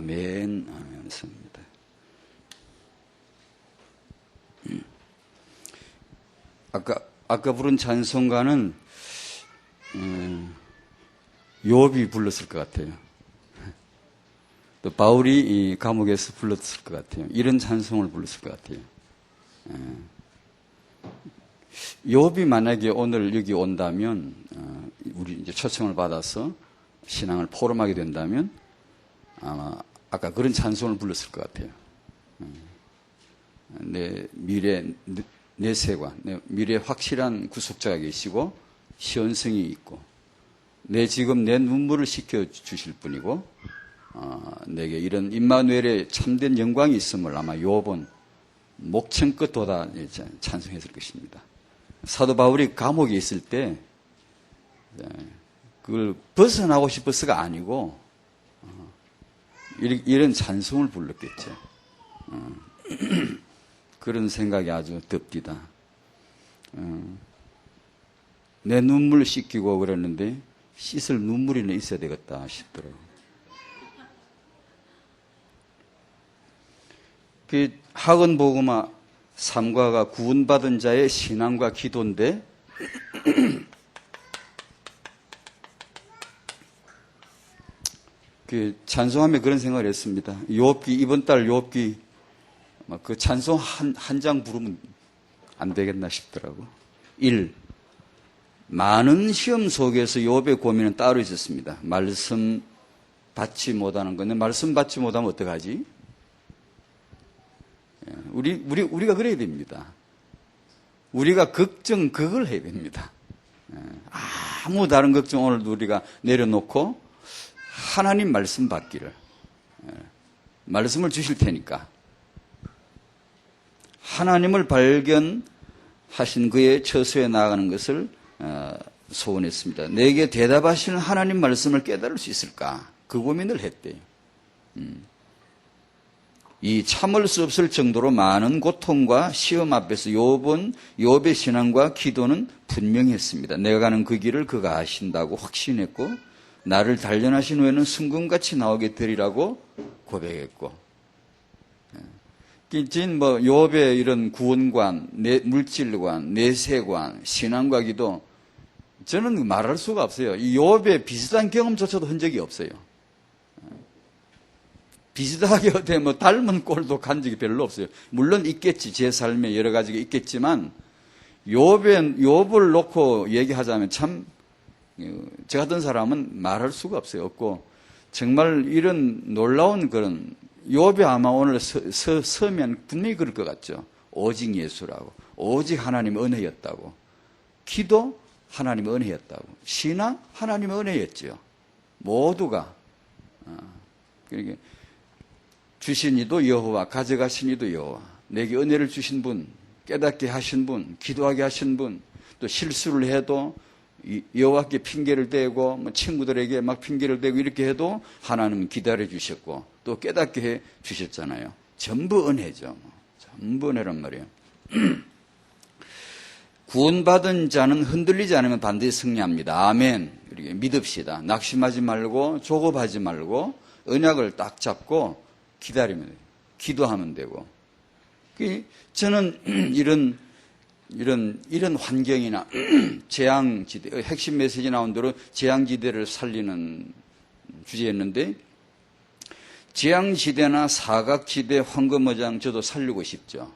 아멘. 아멘입니다. 아까 부른 찬송가는 욥이 불렀을 것 같아요. 또 바울이 이 감옥에서 불렀을 것 같아요. 이런 찬송을 불렀을 것 같아요. 욥이 만약에 오늘 여기 온다면, 우리 이제 초청을 받아서 신앙을 포럼하게 된다면 아마 아까 그런 찬송을 불렀을 것 같아요. 내 미래, 내 세관, 내 미래 확실한 구속자가 계시고 시온성이 있고 지금 내 눈물을 씻겨 주실 분이고 내게 이런 임마누엘의 참된 영광이 있음을 아마 욥은 목청껏 돋아 찬송했을 것입니다. 사도 바울이 감옥에 있을 때 그걸 벗어나고 싶어서가 아니고 이런 찬송을 불렀겠죠. 그런 생각이 아주 듭디다. 내 눈물 씻기고 그랬는데 씻을 눈물이나 있어야 되겠다 싶더라고요. 그 학원복음화 3과가 구원받은 자의 신앙과 기도인데 그 찬송하며 그런 생각을 했습니다. 욥기, 이번 달 욥기 그 찬송 한 장 부르면 안 되겠나 싶더라고. 1. 많은 시험 속에서 욥의 고민은 따로 있었습니다. 말씀 받지 못하는 건데 말씀 받지 못하면 어떡하지? 우리가 그래야 됩니다. 우리가 그걸 해야 됩니다. 아무 다른 걱정 오늘도 우리가 내려놓고 하나님 말씀 받기를. 말씀을 주실 테니까. 하나님을 발견하신 그의 처소에 나아가는 것을 소원했습니다. 내게 대답하시는 하나님 말씀을 깨달을 수 있을까? 그 고민을 했대요. 이 참을 수 없을 정도로 많은 고통과 시험 앞에서 욥의 신앙과 기도는 분명했습니다. 내가 가는 그 길을 그가 아신다고 확신했고 나를 단련하신 후에는 순금같이 나오게 되리라고 고백했고 욥의 이런 구원관, 물질관, 내세관, 신앙과 기도 저는 말할 수가 없어요. 이 욥의 비슷한 경험조차도 한 적이 없어요. 비슷하게 어때 닮은 꼴도 간 적이 별로 없어요. 물론 있겠지. 제 삶에 여러 가지가 있겠지만 욥을 놓고 얘기하자면 참 저 같은 사람은 말할 수가 없어요. 없고 정말 이런 놀라운 그런 욥이 아마 오늘 서면 분명히 그럴 것 같죠. 오직 예수라고. 오직 하나님의 은혜였다고. 기도 하나님의 은혜였다고. 신앙 하나님의 은혜였죠. 모두가. 그러니까 주신 이도 여호와, 가져가신 이도 여호와. 내게 은혜를 주신 분, 깨닫게 하신 분, 기도하게 하신 분, 또 실수를 해도 여호와께 핑계를 대고 친구들에게 막 핑계를 대고 이렇게 해도 하나님은 기다려 주셨고 또 깨닫게 해 주셨잖아요. 전부 은혜죠. 전부 은혜란 말이에요. 구원받은 자는 흔들리지 않으면 반드시 승리합니다. 아멘. 이렇게 믿읍시다. 낙심하지 말고 조급하지 말고 언약을 딱 잡고 기다리면 돼요. 기도하면 되고. 저는 이런 환경이나 재앙지대, 핵심 메시지 나온 대로 재앙지대를 살리는 주제였는데, 재앙지대나 사각지대, 황금어장 저도 살리고 싶죠.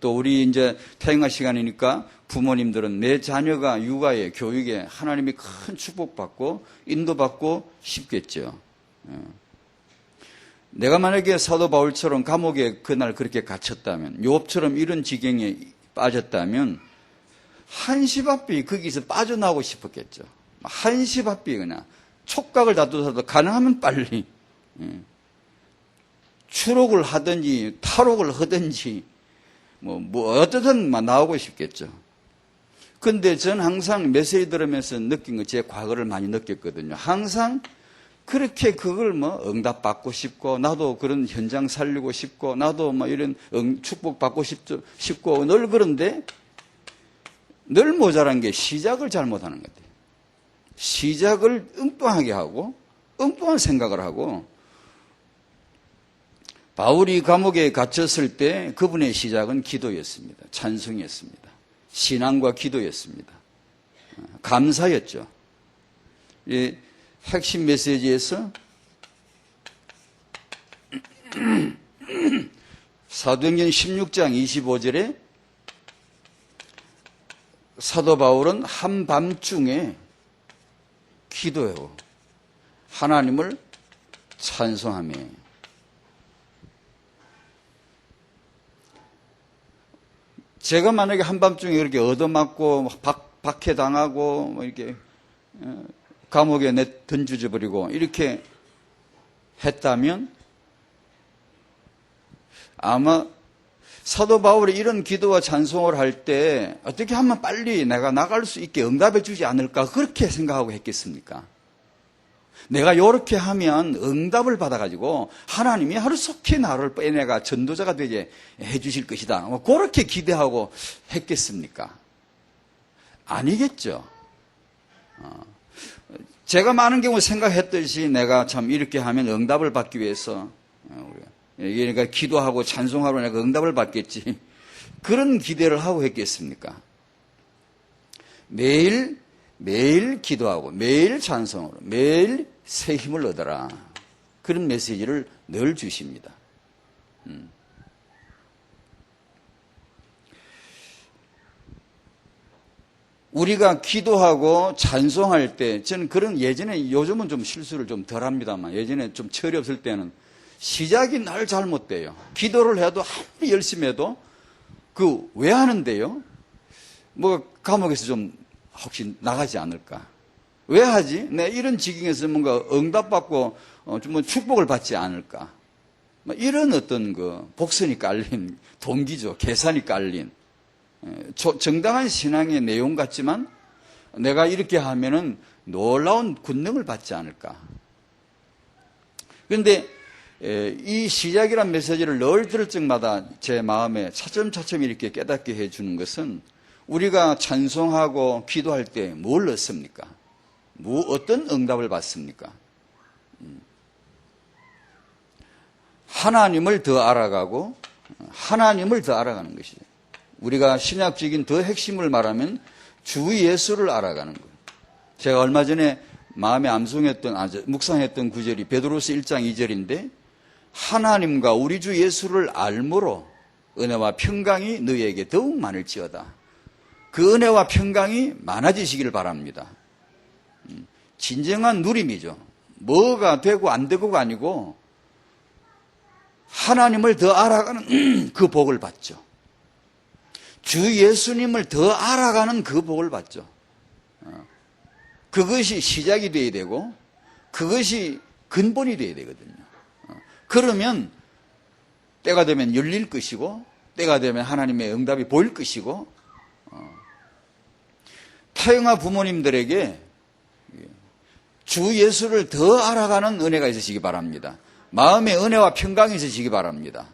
또 우리 이제 퇴임할 시간이니까 부모님들은 내 자녀가 육아에, 교육에 하나님이 큰 축복받고 인도받고 싶겠죠. 내가 만약에 사도 바울처럼 감옥에 그날 그렇게 갇혔다면, 욥처럼 이런 지경에 빠졌다면 한시바삐 거기서 빠져나오고 싶었겠죠. 한시바삐 그냥 촉각을 다투어도 가능하면 빨리 추록을 하든지 탈옥을 하든지 뭐 어떻든 나오고 싶겠죠. 근데 저는 항상 메시지 들으면서 느낀 거, 제 과거를 많이 느꼈거든요. 항상 그렇게 그걸 응답받고 싶고, 나도 그런 현장 살리고 싶고, 나도 이런 축복받고 싶고, 늘 그런데, 늘 모자란 게 시작을 잘못하는 것 같아요. 시작을 엉뚱하게 하고, 엉뚱한 생각을 하고, 바울이 감옥에 갇혔을 때 그분의 시작은 기도였습니다. 찬송이었습니다. 신앙과 기도였습니다. 감사였죠. 이 핵심 메시지에서 사도행전 16장 25절에 사도 바울은 한밤중에 기도해요. 하나님을 찬송하며. 제가 만약에 한밤중에 그렇게 얻어맞고 박해당하고 뭐 이렇게 감옥에 던져져 버리고 이렇게 했다면 아마 사도 바울이 이런 기도와 찬송을 할 때 어떻게 하면 빨리 내가 나갈 수 있게 응답해 주지 않을까 그렇게 생각하고 했겠습니까? 내가 이렇게 하면 응답을 받아가지고 하나님이 하루속히 나를 빼내가 전도자가 되게 해주실 것이다. 뭐 그렇게 기대하고 했겠습니까? 아니겠죠. 제가 많은 경우 생각했듯이 내가 참 이렇게 하면 응답을 받기 위해서 그러니까 기도하고 찬송하러 내가 응답을 받겠지. 그런 기대를 하고 했겠습니까? 매일 기도하고 매일 찬송으로 매일 새 힘을 얻어라. 그런 메시지를 늘 주십니다. 우리가 기도하고 찬송할 때 저는 그런 예전에 요즘은 좀 실수를 좀 덜 합니다만 예전에 좀 철이 없을 때는 시작이 날 잘못돼요. 기도를 해도 아무리 열심히 해도 왜 하는데요? 뭐 감옥에서 좀 혹시 나가지 않을까? 왜 하지? 내가 이런 지경에서 뭔가 응답받고 좀 축복을 받지 않을까? 이런 어떤 복선이 깔린 동기죠. 계산이 깔린 정당한 신앙의 내용 같지만 내가 이렇게 하면은 놀라운 권능을 받지 않을까? 그런데 이 시작이란 메시지를 늘 들을 적마다 제 마음에 차츰차츰 이렇게 깨닫게 해주는 것은 우리가 찬송하고 기도할 때 뭘 얻습니까? 어떤 응답을 받습니까? 하나님을 더 알아가고 하나님을 더 알아가는 것이죠. 우리가 신약적인 더 핵심을 말하면 주 예수를 알아가는 거예요. 제가 얼마 전에 마음에 묵상했던 구절이 베드로서 1장 2절인데 하나님과 우리 주 예수를 알므로 은혜와 평강이 너희에게 더욱 많을지어다. 그 은혜와 평강이 많아지시기를 바랍니다. 진정한 누림이죠. 뭐가 되고 안 되고가 아니고 하나님을 더 알아가는 그 복을 받죠. 주 예수님을 더 알아가는 그 복을 받죠. 그것이 시작이 되어야 되고 그것이 근본이 되어야 되거든요. 그러면 때가 되면 열릴 것이고 때가 되면 하나님의 응답이 보일 것이고 타영아 부모님들에게 주 예수를 더 알아가는 은혜가 있으시기 바랍니다. 마음의 은혜와 평강이 있으시기 바랍니다.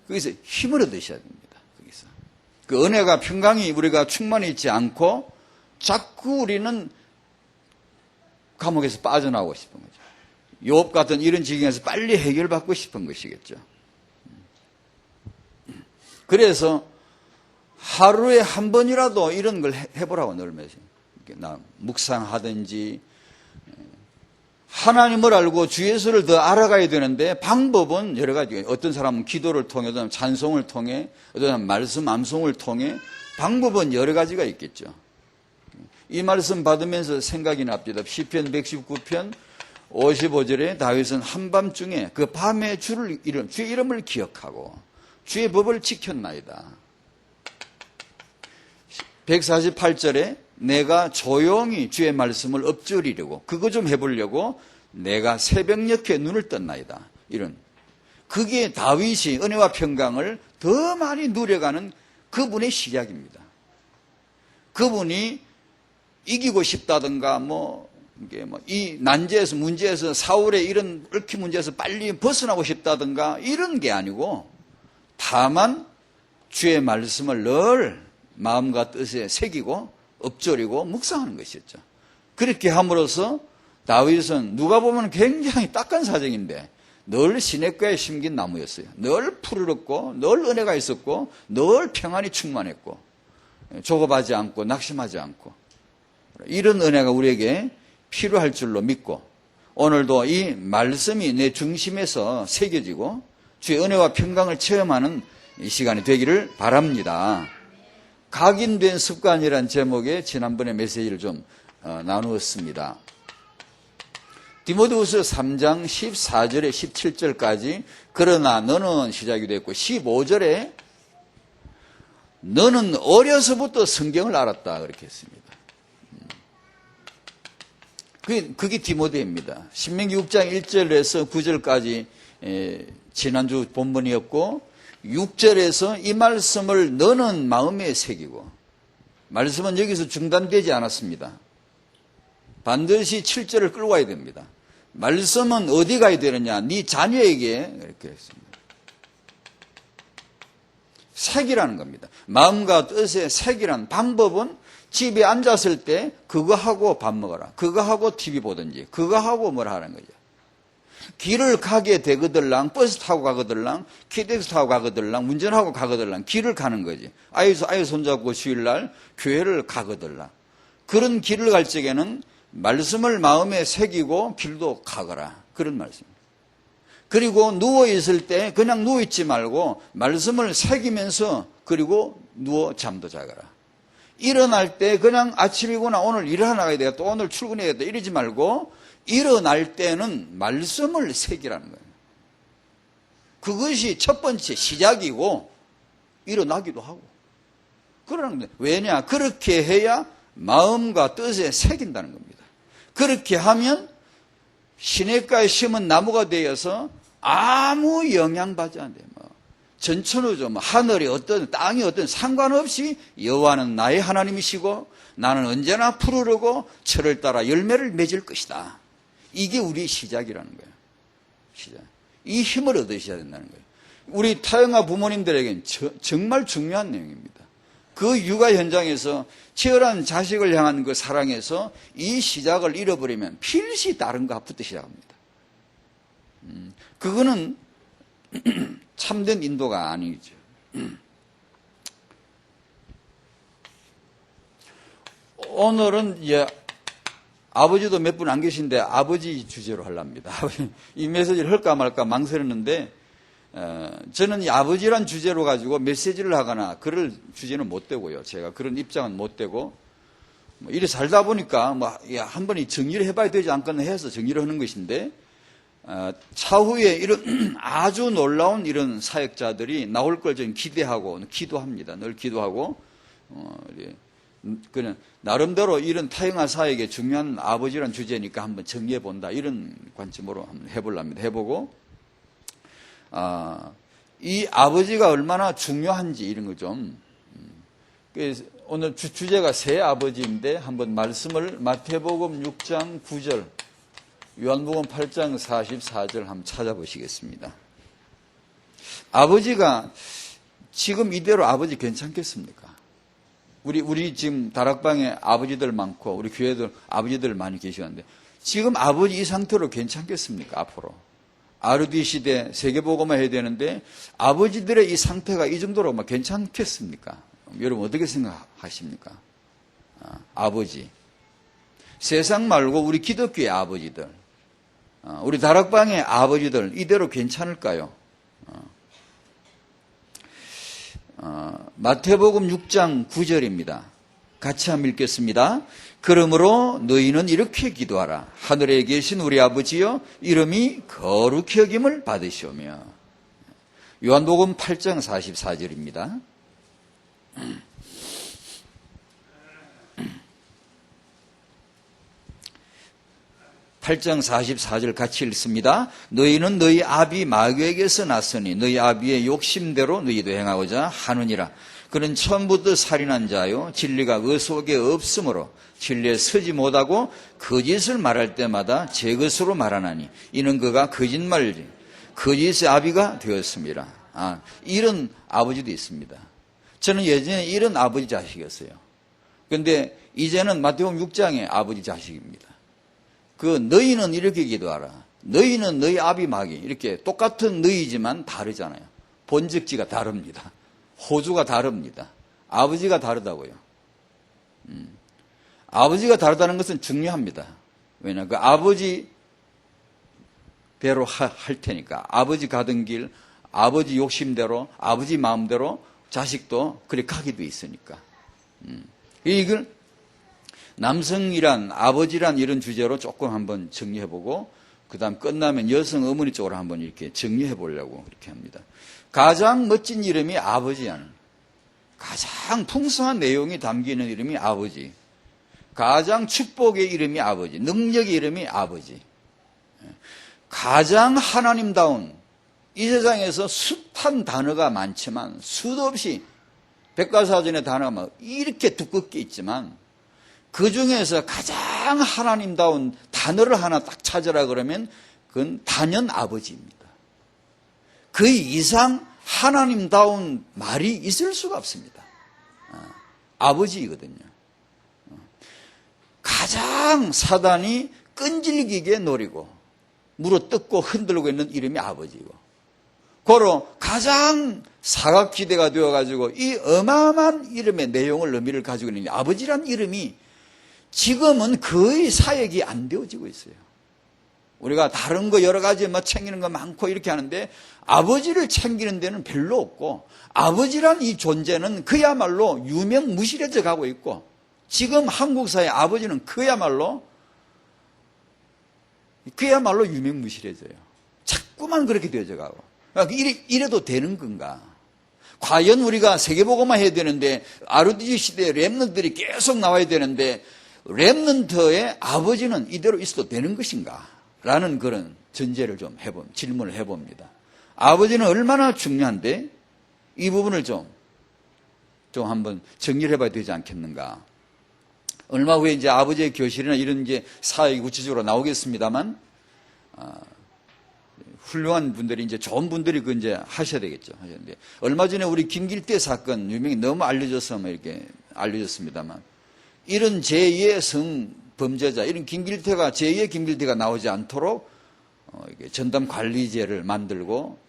거기서 힘을 얻으셔야 됩니다. 거기서 그 은혜가 평강이 우리가 충만히 있지 않고 자꾸 우리는 감옥에서 빠져나오고 싶은 거죠. 욥 같은 이런 지경에서 빨리 해결받고 싶은 것이겠죠. 그래서 하루에 한 번이라도 이런 걸 해보라고 늘면서 묵상하든지 하나님을 알고 주 예수를 더 알아가야 되는데 방법은 여러 가지. 어떤 사람은 기도를 통해, 어떤 사람은 찬송을 통해, 어떤 사람은 말씀 암송을 통해 방법은 여러 가지가 있겠죠. 이 말씀 받으면서 생각이 납니다. 시편 119편 55절에 다윗은 한밤중에 그 밤에 주의 이름을 기억하고 주의 법을 지켰나이다. 148절에 내가 조용히 주의 말씀을 엎조리려고 그거 좀 해보려고 내가 새벽녘에 눈을 떴나이다. 이런 그게 다윗이 은혜와 평강을 더 많이 누려가는 그분의 시작입니다. 그분이 이기고 싶다든가 이 난제에서 문제에서 사울의 이런 얽힌 문제에서 빨리 벗어나고 싶다든가 이런 게 아니고 다만 주의 말씀을 늘 마음과 뜻에 새기고 엎조리고 묵상하는 것이었죠. 그렇게 함으로써 다윗은 누가 보면 굉장히 딱한 사정인데 늘 시냇가에 심긴 나무였어요. 늘 푸르렀고 늘 은혜가 있었고 늘 평안이 충만했고 조급하지 않고 낙심하지 않고 이런 은혜가 우리에게 필요할 줄로 믿고 오늘도 이 말씀이 내 중심에서 새겨지고 주의 은혜와 평강을 체험하는 이 시간이 되기를 바랍니다. 각인된 습관이란 제목의 지난번에 메시지를 좀 나누었습니다. 디모데후서 3장 14절에 17절까지 그러나 너는 시작이 됐고 15절에 너는 어려서부터 성경을 알았다 그렇게 했습니다. 그게 디모데입니다. 신명기 6장 1절에서 9절까지 지난주 본문이었고 6절에서 이 말씀을 너는 마음에 새기고 말씀은 여기서 중단되지 않았습니다. 반드시 7절을 끌고 가야 됩니다. 말씀은 어디 가야 되느냐? 네 자녀에게 이렇게 했습니다. 새기라는 겁니다. 마음과 뜻에 새기라는 방법은 집에 앉았을 때 그거 하고 밥 먹어라. 그거 하고 TV 보든지 그거 하고 뭘 하는 거죠. 길을 가게 되거들랑 버스 타고 가거들랑 KTX 타고 가거들랑 운전하고 가거들랑 길을 가는 거지. 아이 손잡고 주일날 교회를 가거들랑 그런 길을 갈 적에는 말씀을 마음에 새기고 길도 가거라. 그런 말씀입니다. 그리고 누워있을 때 그냥 누워있지 말고 말씀을 새기면서 그리고 누워 잠도 자거라. 일어날 때 그냥 아침이구나 오늘 일을 하나 가야 되겠다 오늘 출근해야겠다 이러지 말고 일어날 때는 말씀을 새기라는 거예요. 그것이 첫 번째 시작이고 일어나기도 하고 그러는 거예요. 왜냐? 그렇게 해야 마음과 뜻에 새긴다는 겁니다. 그렇게 하면 시냇가에 심은 나무가 되어서 아무 영향받지 않아요. 전천후죠. 하늘이 어떤 땅이 어떤 상관없이 여호와는 나의 하나님이시고 나는 언제나 푸르르고 철을 따라 열매를 맺을 것이다. 이게 우리 시작이라는 거예요. 시작. 이 힘을 얻으셔야 된다는 거예요. 우리 타영아 부모님들에게는 정말 중요한 내용입니다. 그 육아 현장에서 치열한 자식을 향한 그 사랑에서 이 시작을 잃어버리면 필시 다른 것부터 시작합니다. 그거는 참된 인도가 아니죠. 오늘은 아버지도 몇 분 안 계신데 아버지 주제로 하랍니다. 이 메시지를 할까 말까 망설였는데 저는 이 아버지란 주제로 가지고 메시지를 하거나 그럴 주제는 못 되고요. 제가 그런 입장은 못 되고 이래 살다 보니까 한 번이 정리를 해봐야 되지 않겠나 해서 정리를 하는 것인데 차후에 이런 아주 놀라운 이런 사역자들이 나올 걸 저는 기대하고 기도합니다. 늘 기도하고 그냥 나름대로 이런 타영아 사역의 중요한 아버지란 주제니까 한번 정리해 본다 이런 관점으로 한번 해보랍니다. 해보고 이 아버지가 얼마나 중요한지 이런 거 좀 오늘 주제가 새 아버지인데 한번 말씀을 마태복음 6장 9절 요한복음 8장 44절 한번 찾아보시겠습니다. 아버지가 지금 이대로 아버지 괜찮겠습니까? 우리 지금 다락방에 아버지들 많고 우리 교회들 아버지들 많이 계시는데 지금 아버지 이 상태로 괜찮겠습니까? 앞으로 RD 시대 세계복음화 해야 되는데 아버지들의 이 상태가 이 정도로 괜찮겠습니까? 여러분 어떻게 생각하십니까? 아버지 세상 말고 우리 기독교의 아버지들 우리 다락방의 아버지들 이대로 괜찮을까요? 마태복음 6장 9절입니다. 같이 한번 읽겠습니다. 그러므로 너희는 이렇게 기도하라. 하늘에 계신 우리 아버지여 이름이 거룩히 여김을 받으시오며. 요한복음 8장 44절입니다. 8장 44절 같이 읽습니다. 너희는 너희 아비 마귀에게서 났으니 너희 아비의 욕심대로 너희도 행하고자 하느니라. 그는 처음부터 살인한 자요 진리가 그 속에 없으므로 진리에 서지 못하고 거짓을 말할 때마다 제 것으로 말하나니 이는 그가 거짓의 아비가 되었습니다. 이런 아버지도 있습니다. 저는 예전에 이런 아버지 자식이었어요. 그런데 이제는 마태복음 6장의 아버지 자식입니다. 너희는 이렇게 기도하라. 너희는 너희 아비 마귀. 이렇게 똑같은 너희지만 다르잖아요. 본적지가 다릅니다. 호주가 다릅니다. 아버지가 다르다고요. 아버지가 다르다는 것은 중요합니다. 왜냐, 그 아버지 대로 할 테니까. 아버지 가던 길, 아버지 욕심대로, 아버지 마음대로 자식도 그렇게 하게 돼 있으니까. 이걸 남성이란, 아버지란 이런 주제로 조금 한번 정리해보고, 그 다음 끝나면 여성 어머니 쪽으로 한번 이렇게 정리해보려고 이렇게 합니다. 가장 멋진 이름이 아버지야는. 가장 풍성한 내용이 담기는 이름이 아버지. 가장 축복의 이름이 아버지. 능력의 이름이 아버지. 가장 하나님다운, 이 세상에서 숱한 단어가 많지만 수도 없이 백과사전의 단어가 막 이렇게 두껍게 있지만 그 중에서 가장 하나님다운 단어를 하나 딱 찾으라 그러면 그건 단연 아버지입니다. 그 이상 하나님다운 말이 있을 수가 없습니다. 아버지이거든요. 가장 사단이 끈질기게 노리고 물어뜯고 흔들고 있는 이름이 아버지고, 고로 가장 사각지대가 되어가지고 이 어마어마한 이름의 내용을 의미를 가지고 있는 아버지란 이름이 지금은 거의 사역이 안 되어지고 있어요. 우리가 다른 거 여러 가지 뭐 챙기는 거 많고 이렇게 하는데 아버지를 챙기는 데는 별로 없고, 아버지란 이 존재는 그야말로 유명무실해져 가고 있고, 지금 한국 사회 아버지는 그야말로 유명무실해져요. 자꾸만 그렇게 되어져 가고. 이래도 되는 건가? 과연 우리가 세계복음화 해야 되는데, RODG 시대에 렘넌트들이 계속 나와야 되는데, 렘넌트의 아버지는 이대로 있어도 되는 것인가? 라는 그런 전제를 좀 질문을 해봅니다. 아버지는 얼마나 중요한데, 이 부분을 좀 한번 정리를 해봐야 되지 않겠는가? 얼마 후에 이제 아버지의 교실이나 이런 이제 사역이 구체적으로 나오겠습니다만, 훌륭한 분들이 이제 좋은 분들이 그 이제 하셔야 되겠죠. 하셨는데, 얼마 전에 우리 김길태 사건 유명히 너무 알려져서 뭐 이렇게 알려졌습니다만, 이런 제2의 성범죄자, 이런 김길태가 제2의 김길태가 나오지 않도록 전담 관리제를 만들고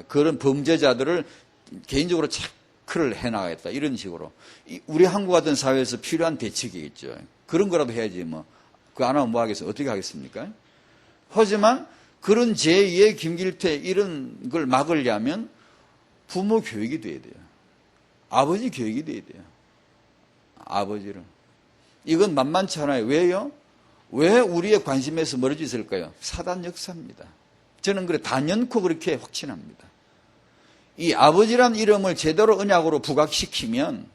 그런 범죄자들을 개인적으로 체크를 해나가겠다, 이런 식으로. 우리 한국 같은 사회에서 필요한 대책이겠죠. 그런 거라도 해야지 뭐. 그거 안 하면 뭐 하겠어요? 어떻게 하겠습니까? 하지만 그런 제2의 김길태 이런 걸 막으려면 부모 교육이 돼야 돼요. 아버지 교육이 돼야 돼요. 아버지를. 이건 만만치 않아요. 왜요? 왜 우리의 관심에서 멀어져 있을까요? 사단 역사입니다. 저는 그래 단연코 그렇게 확신합니다. 이 아버지란 이름을 제대로 언약으로 부각시키면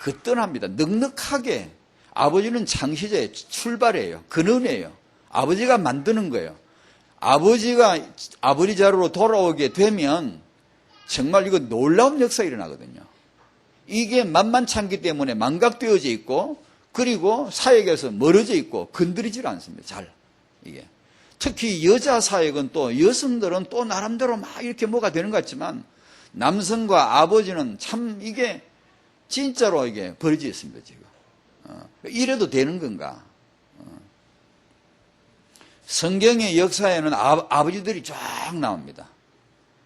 그 떠납니다. 넉넉하게. 아버지는 창시자예요. 출발이에요. 근원이에요. 아버지가 만드는 거예요. 아버지가 아버지 자리로 돌아오게 되면 정말 이거 놀라운 역사가 일어나거든요. 이게 만만치 않기 때문에 망각되어져 있고, 그리고 사역에서 멀어져 있고 건드리질 않습니다. 잘. 이게. 특히 여자 사역은 또 여성들은 또 나름대로 막 이렇게 뭐가 되는 것 같지만 남성과 아버지는 참 이게 진짜로 이게 벌어져 있습니다, 지금. 이래도 되는 건가? 성경의 역사에는 아버지들이 쫙 나옵니다.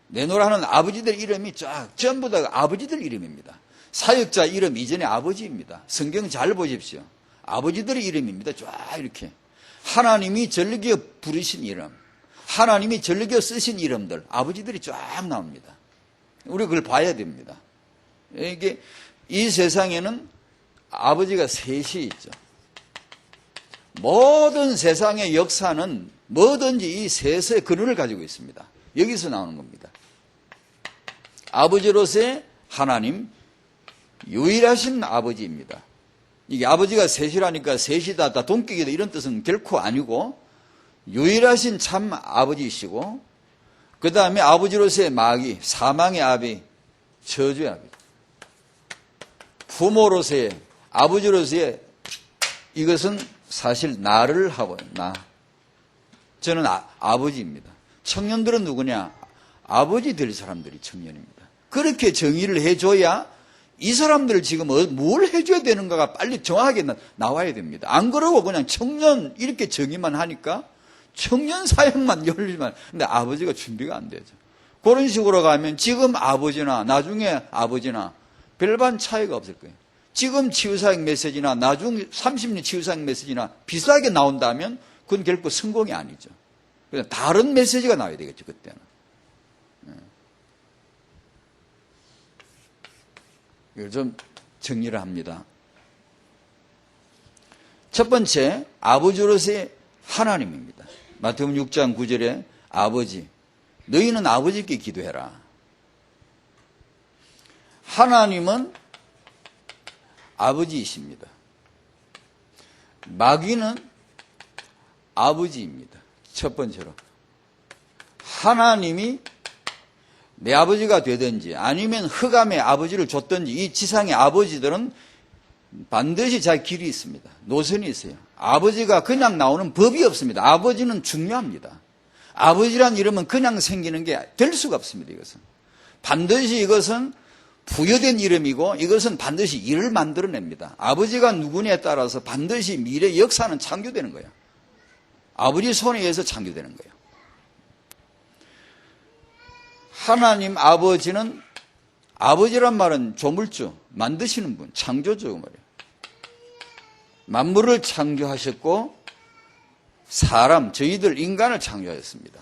내노라하는 아버지들 이름이 쫙 전부 다 아버지들 이름입니다. 사역자 이름 이전에 아버지입니다. 성경 잘 보십시오. 아버지들의 이름입니다. 쫙 이렇게. 하나님이 전리기어 부르신 이름, 하나님이 전리기어 쓰신 이름들, 아버지들이 쫙 나옵니다. 우리가 그걸 봐야 됩니다. 이게 이 세상에는 아버지가 셋이 있죠. 모든 세상의 역사는 뭐든지 이 셋의 근원을 가지고 있습니다. 여기서 나오는 겁니다. 아버지로서의 하나님, 유일하신 아버지입니다. 이게 아버지가 셋이라니까 셋이다, 다 동격이다 이런 뜻은 결코 아니고 유일하신 참 아버지이시고, 그 다음에 아버지로서의 마귀, 사망의 아비, 저주의 아비, 부모로서의, 아버지로서의 이것은 사실 나를 하고, 저는 아버지입니다. 청년들은 누구냐? 아버지 될 사람들이 청년입니다. 그렇게 정의를 해줘야 이 사람들 지금 뭘 해줘야 되는가가 빨리 정확하게 나와야 됩니다. 안 그러고 그냥 청년 이렇게 정의만 하니까 청년 사역만 열리면. 근데 아버지가 준비가 안 되죠. 그런 식으로 가면 지금 아버지나 나중에 아버지나 별반 차이가 없을 거예요. 지금 치유사역 메시지나 나중 30년 치유사역 메시지나 비슷하게 나온다면 그건 결코 성공이 아니죠. 그냥 다른 메시지가 나와야 되겠죠, 그때는. 이걸 좀 정리를 합니다. 첫 번째, 아버지로서의 하나님입니다. 마태복음 6장 9절에 아버지, 너희는 아버지께 기도해라. 하나님은 아버지이십니다. 마귀는 아버지입니다. 첫 번째로. 하나님이 내 아버지가 되든지 아니면 흑암의 아버지를 줬든지 이 지상의 아버지들은 반드시 자기 길이 있습니다. 노선이 있어요. 아버지가 그냥 나오는 법이 없습니다. 아버지는 중요합니다. 아버지란 이름은 그냥 생기는 게 될 수가 없습니다. 이것은 반드시 이것은 부여된 이름이고 이것은 반드시 일을 만들어냅니다. 아버지가 누구냐에 따라서 반드시 미래 역사는 창조되는 거예요. 아버지 손에 의해서 창조되는 거예요. 하나님 아버지는, 아버지란 말은 조물주, 만드시는 분, 창조주 말이에요. 만물을 창조하셨고 사람, 저희들 인간을 창조하셨습니다.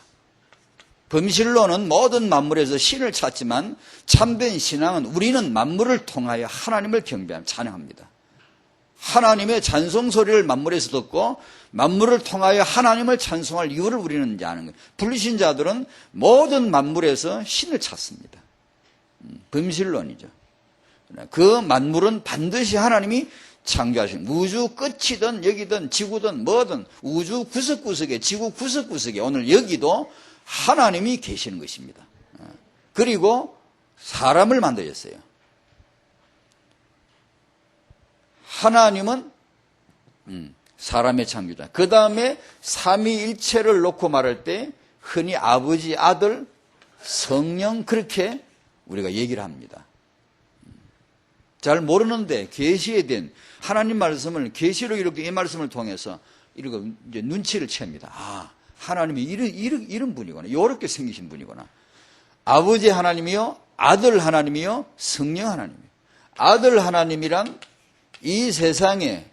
범실로는 모든 만물에서 신을 찾지만 참된 신앙은 우리는 만물을 통하여 하나님을 경배하며 찬양합니다. 하나님의 찬송 소리를 만물에서 듣고 만물을 통하여 하나님을 찬송할 이유를 우리는 이제 아는 거예요. 불신자들은 모든 만물에서 신을 찾습니다. 범실론이죠. 그 만물은 반드시 하나님이 창조하신, 우주 끝이든 여기든 지구든 뭐든 우주 구석구석에, 지구 구석구석에 오늘 여기도 하나님이 계시는 것입니다. 그리고 사람을 만드셨어요. 하나님은 사람의 창조자. 그 다음에 삼위일체를 놓고 말할 때 흔히 아버지, 아들, 성령 그렇게 우리가 얘기를 합니다. 잘 모르는데 계시에 대한 하나님 말씀을 계시로 이렇게 이 말씀을 통해서 이렇게 이제 눈치를 챕니다. 아, 하나님이 이런 분이구나. 이렇게 생기신 분이구나. 아버지 하나님이요, 아들 하나님이요, 성령 하나님이요. 아들 하나님이란 이 세상에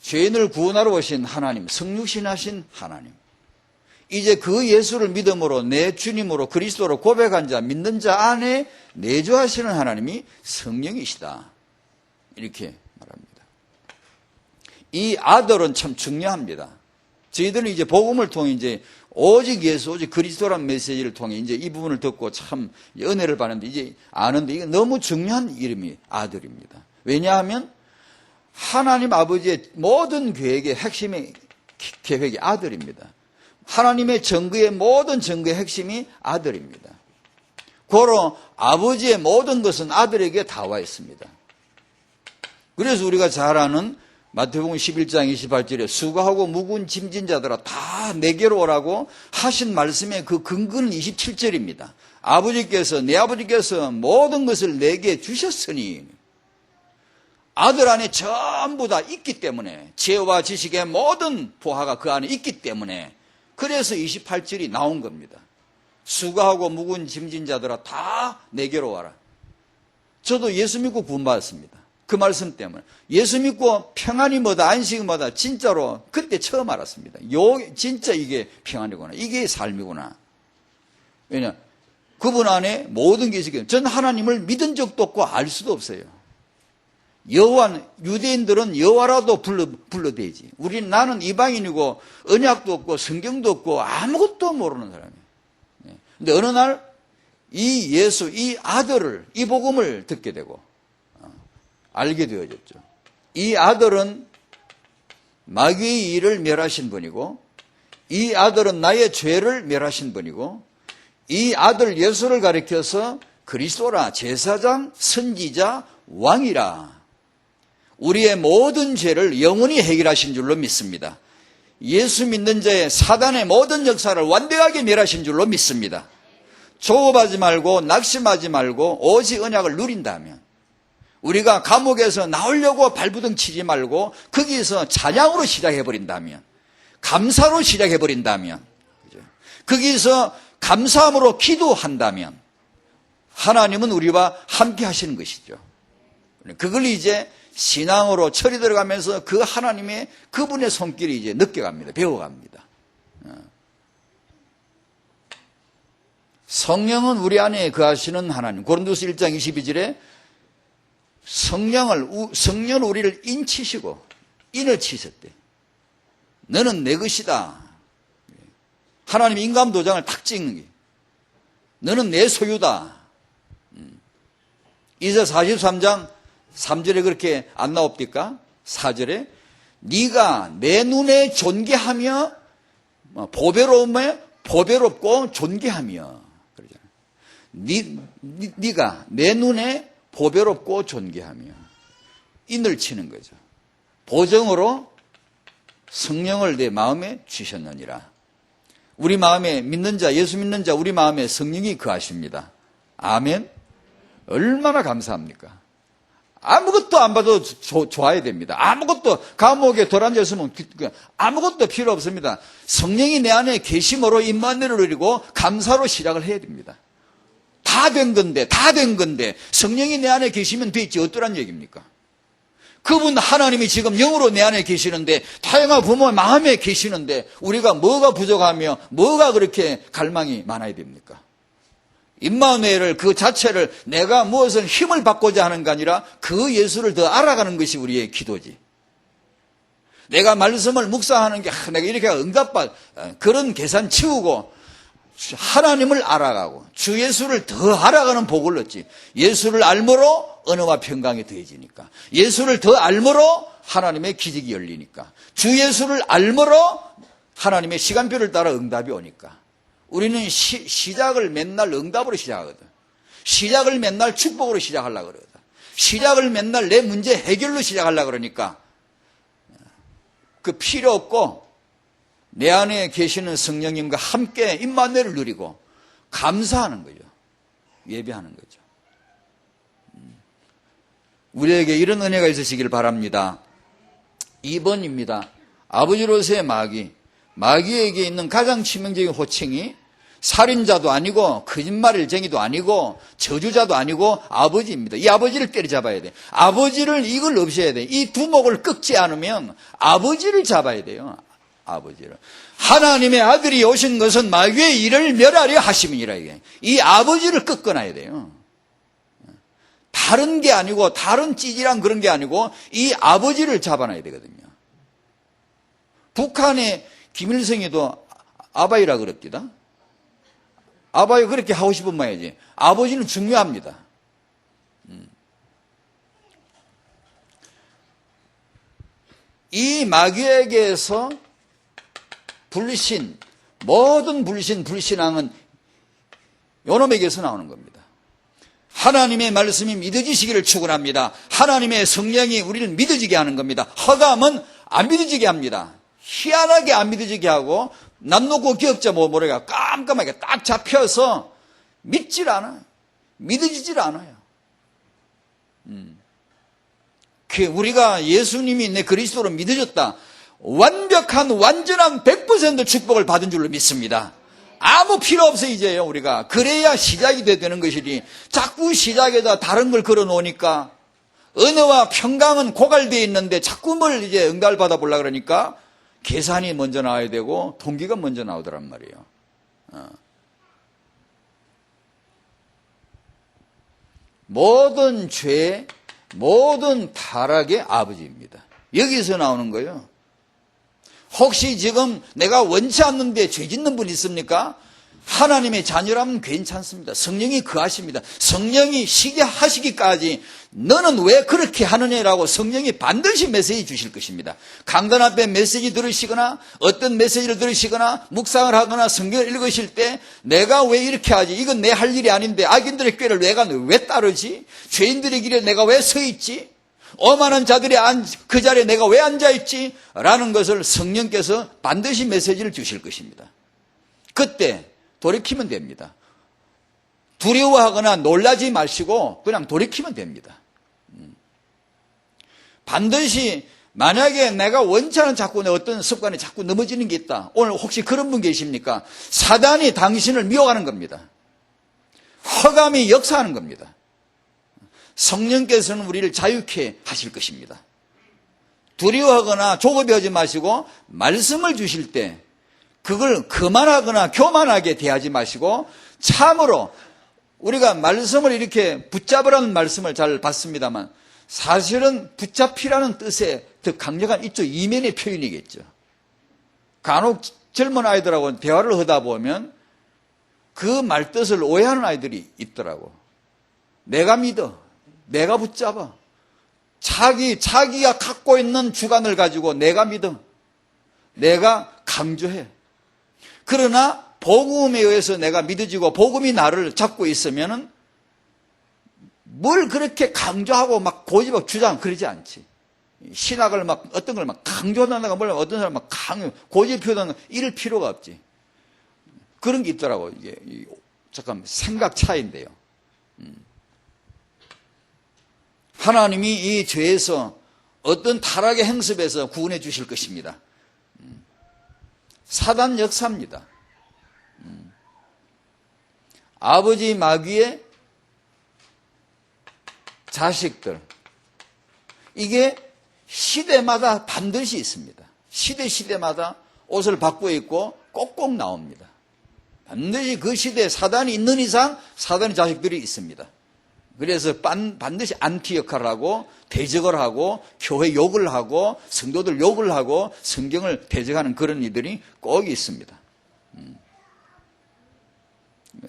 죄인을 구원하러 오신 하나님, 성육신하신 하나님. 이제 그 예수를 믿음으로 내 주님으로 그리스도로 고백한 자, 믿는 자 안에 내주하시는 하나님이 성령이시다. 이렇게 말합니다. 이 아들은 참 중요합니다. 저희들은 이제 복음을 통해 이제 오직 예수, 오직 그리스도란 메시지를 통해 이제 이 부분을 듣고 참 은혜를 받는데 이제 아는데 이게 너무 중요한 이름이 아들입니다. 왜냐하면 하나님 아버지의 모든 계획의 핵심의 계획이 아들입니다. 하나님의 정의의 모든 정의의 핵심이 아들입니다. 고로 아버지의 모든 것은 아들에게 다 와 있습니다. 그래서 우리가 잘 아는 마태복음 11장 28절에 수고하고 무거운 짐진 자들아 다 내게로 오라고 하신 말씀의 그 근거는 27절입니다. 내 아버지께서 모든 것을 내게 주셨으니 아들 안에 전부 다 있기 때문에 지혜와 지식의 모든 보화가 그 안에 있기 때문에 그래서 28절이 나온 겁니다. 수고하고 무거운 짐진 자들아 다 내게로 와라. 저도 예수 믿고 구원받았습니다. 그 말씀 때문에 예수 믿고 평안이 뭐다 안식이 뭐다 진짜로 그때 처음 알았습니다. 진짜 이게 평안이구나. 이게 삶이구나. 왜냐 그분 안에 모든 게 있어요. 전 하나님을 믿은 적도 없고 알 수도 없어요. 여호와는 유대인들은 여호와라도 불러대지. 나는 이방인이고 언약도 없고 성경도 없고 아무것도 모르는 사람이에요. 근데 어느 날 이 예수, 이 아들을, 이 복음을 듣게 되고 알게 되어졌죠. 이 아들은 마귀의 일을 멸하신 분이고 이 아들은 나의 죄를 멸하신 분이고 이 아들 예수를 가리켜서 그리스도라, 제사장, 선지자, 왕이라 우리의 모든 죄를 영원히 해결하신 줄로 믿습니다. 예수 믿는 자의 사단의 모든 역사를 완벽하게 멸하신 줄로 믿습니다. 조급하지 말고 낙심하지 말고 오직 언약을 누린다면 우리가 감옥에서 나오려고 발부둥 치지 말고 거기서 찬양으로 시작해버린다면 감사로 시작해버린다면 거기서 감사함으로 기도한다면 하나님은 우리와 함께 하시는 것이죠. 그걸 이제 신앙으로 철이 들어가면서 그 하나님의 그분의 손길이 이제 느껴갑니다. 배워갑니다. 성령은 우리 안에 거하시는 하나님. 고린도서 1장 22절에 성령은 우리를 인치시고 인을 치셨대. 너는 내 것이다. 하나님 인감 도장을 탁 찍는 게. 너는 내 소유다. 이사 43장 3절에 그렇게 안 나옵니까? 4절에 네가 내 눈에 존귀하며 보배롭고 존귀하며 네가 내 눈에 보배롭고 존귀하며 인을 치는 거죠. 보정으로 성령을 내 마음에 주셨느니라. 우리 마음에 믿는 자, 예수 믿는 자, 우리 마음에 성령이 거하십니다. 아멘. 얼마나 감사합니까? 아무것도 안 봐도 좋아야 됩니다. 아무것도 감옥에 돌아앉았으면 아무것도 필요 없습니다. 성령이 내 안에 계심으로 임마누엘을 누리고 감사로 시작을 해야 됩니다. 다 된 건데 성령이 내 안에 계시면 됐지 어떠란 얘기입니까? 그분 하나님이 지금 영으로 내 안에 계시는데 타영아 부모 마음에 계시는데 우리가 뭐가 부족하며 뭐가 그렇게 갈망이 많아야 됩니까? 임마누엘을 그 자체를 내가 무엇을 힘을 받고자 하는 게 아니라 그 예수를 더 알아가는 것이 우리의 기도지. 내가 말씀을 묵상하는 게 내가 이렇게 응답받 그런 계산 치우고 하나님을 알아가고 주 예수를 더 알아가는 복을 얻지. 예수를 알므로 은혜와 평강이 더해지니까. 예수를 더 알므로 하나님의 기적이 열리니까. 주 예수를 알므로 하나님의 시간표를 따라 응답이 오니까. 우리는 시작을 맨날 응답으로 시작하거든. 시작을 맨날 축복으로 시작하려고 그러거든. 시작을 맨날 내 문제 해결로 시작하려고 그러니까 그 필요 없고 내 안에 계시는 성령님과 함께 임마누엘을 누리고 감사하는 거죠. 예배하는 거죠. 우리에게 이런 은혜가 있으시길 바랍니다. 2번입니다. 아버지로서의 마귀. 마귀에게 있는 가장 치명적인 호칭이 살인자도 아니고 거짓말쟁이도 아니고 저주자도 아니고 아버지입니다. 이 아버지를 때려잡아야 돼. 아버지를 이걸 없애야 돼. 이 두목을 꺾지 않으면 아버지를 잡아야 돼요. 아버지를. 하나님의 아들이 오신 것은 마귀의 일을 멸하려 하심이니라. 이 아버지를 꺾어놔야 돼요. 다른 게 아니고 다른 찌질한 그런 게 아니고 이 아버지를 잡아놔야 되거든요. 북한의 김일성이도 아바이라 그럽니다. 아바이 그렇게 하고 싶은 말이지. 아버지는 중요합니다. 이 마귀에게서 불신, 모든 불신앙은 요놈에게서 나오는 겁니다. 하나님의 말씀이 믿어지시기를 축원합니다. 하나님의 성령이 우리를 믿어지게 하는 겁니다. 허감은 안 믿어지게 합니다. 희한하게 안 믿어지게 하고 남 놓고 기억자 모르가 깜깜하게 딱 잡혀서 믿질 않아요. 믿어지질 않아요. 우리가 예수님이 내 그리스도로 믿어졌다. 완벽한 완전한 100% 축복을 받은 줄로 믿습니다. 아무 필요 없어요 이제요 우리가. 그래야 시작이 되는 것이니 자꾸 시작에다 다른 걸 걸어 놓으니까 은혜와 평강은 고갈되어 있는데 자꾸 뭘 이제 응답을 받아 보려고 그러니까 계산이 먼저 나와야 되고 동기가 먼저 나오더란 말이에요. 모든 죄, 모든 타락의 아버지입니다. 여기서 나오는 거예요. 혹시 지금 내가 원치 않는데 죄 짓는 분 있습니까? 하나님의 자녀라면 괜찮습니다. 성령이 거하십니다. 성령이 시게 하시기까지 너는 왜 그렇게 하느냐라고 성령이 반드시 메시지 주실 것입니다. 강단 앞에 메시지 들으시거나 어떤 메시지를 들으시거나 묵상을 하거나 성경을 읽으실 때 내가 왜 이렇게 하지? 이건 내 할 일이 아닌데 악인들의 꾀를 내가 왜 따르지? 죄인들의 길에 내가 왜 서 있지? 오만한 자들이 그 자리에 내가 왜 앉아있지? 라는 것을 성령께서 반드시 메시지를 주실 것입니다. 그때 돌이키면 됩니다. 두려워하거나 놀라지 마시고 그냥 돌이키면 됩니다. 반드시 만약에 내가 원치 않은 자꾸 내 어떤 습관에 자꾸 넘어지는 게 있다. 오늘 혹시 그런 분 계십니까? 사단이 당신을 미혹하는 겁니다. 허감이 역사하는 겁니다. 성령께서는 우리를 자유케 하실 것입니다. 두려워하거나 조급해하지 마시고 말씀을 주실 때 그걸 거만하거나 교만하게 대하지 마시고 참으로 우리가 말씀을 이렇게 붙잡으라는 말씀을 잘 봤습니다만 사실은 붙잡히라는 뜻의 더 강력한 이쪽 이면의 표현이겠죠. 간혹 젊은 아이들하고 대화를 하다 보면 그 말뜻을 오해하는 아이들이 있더라고. 내가 믿어. 내가 붙잡아. 자기가 갖고 있는 주관을 가지고 내가 믿어. 내가 강조해. 그러나 복음에 의해서 내가 믿어지고 복음이 나를 잡고 있으면은 뭘 그렇게 강조하고 막 고집하고 주장 그러지 않지. 신학을 막 어떤 걸 막 강조한다가 몰라 어떤 사람 막 고집 표현하는 이럴 필요가 없지. 그런 게 있더라고. 이게 잠깐 생각 차이인데요. 하나님이 이 죄에서 어떤 타락의 행습에서 구원해 주실 것입니다. 사단 역사입니다. 아버지 마귀의 자식들. 이게 시대마다 반드시 있습니다. 시대마다 옷을 바꾸어 입고 꼭꼭 나옵니다. 반드시 그 시대에 사단이 있는 이상 사단의 자식들이 있습니다. 그래서 반드시 안티 역할을 하고 대적을 하고 교회 욕을 하고 성도들 욕을 하고 성경을 대적하는 그런 이들이 꼭 있습니다.